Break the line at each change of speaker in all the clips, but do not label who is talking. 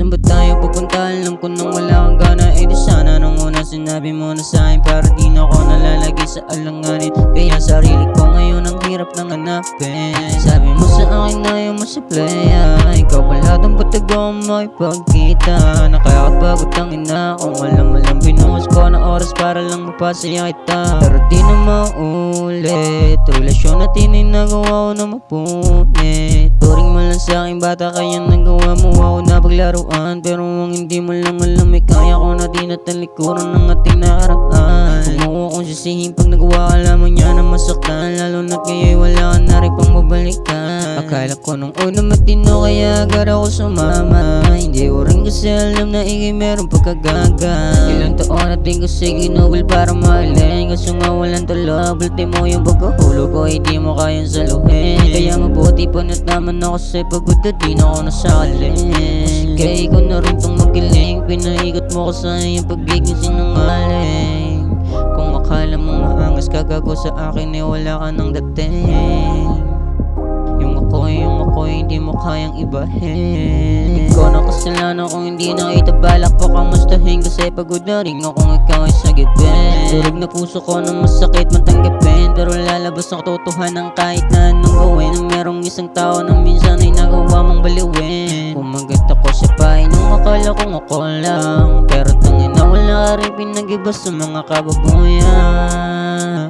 Saan ba tayo pupunta? Alam ko nang wala kang gana. Eh di sana nung una sinabi mo na sa'kin, para di na ako nalalagay sa alanganin. Kaya sarili ko ngayon ang hirap nang hanapin. Sabi mo sa akin na ayaw mo sa playa, ikaw pala doon ba't ako makipagkita? Nakakapagod ang ina, kung alam binuhos ko na oras para lang mapasaya kita. Pero di na maulit, relasyon natin ay nagawa ko na mapunit. Turing mo lang sa'king bata, kaya nagawa mo ako na paglaruan. Pero ang hindi mo lang alam ay kaya ko na di natalikuran ng ating nakaraan. Huwag mo akong sisihin pag nagawa ka lamang niya na masaktan, lalo na't ngaya'y wala ka na rin pang mabalikan. Akala ko nung una matino kaya agad ako sumama. Hindi ko rin kasi alam na ikay meron pagkagaga. Ilang taon natin kasi ginugol para mahalin, kaso nga walang tulog. Bulti mo yung pagkahulog ko, hindi mo kayang saluhin. Kaya mabuti pa na naman ako sa'y pagod na di na ako nasakalin. Sige, ikaw na rin tong magiling, pinaikot mo ko sa iyong pagiging sinungaling. Kung akala mong maangas kagago sa akin, eh wala ka nang dating. Yung ako'y hindi mo kayang ibahin. Ikaw na kasalanan kung hindi nakita, balak pa kamustahin. Kasi pagod na rin akong ikaw ay sagipin. Durog na puso ko na masakit matanggapin, pero lalabas ang katotohanan kahit na anong gawin. Merong isang tao na minsan ay nagawa mong baliwin. Kumagat ako sa pahay nung akala kong ako lang, pero tangin na wala ka rin pinag-iba sa mga kababuyan.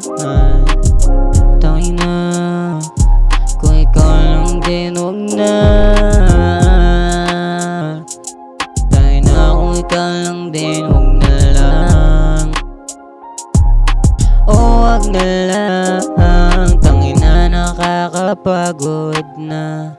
Tangin na, kung ikaw lang din huwag na. Tangin na, kung ikaw lang din huwag na lang. Oh, wag na lang. Tangin na, nakakapagod na.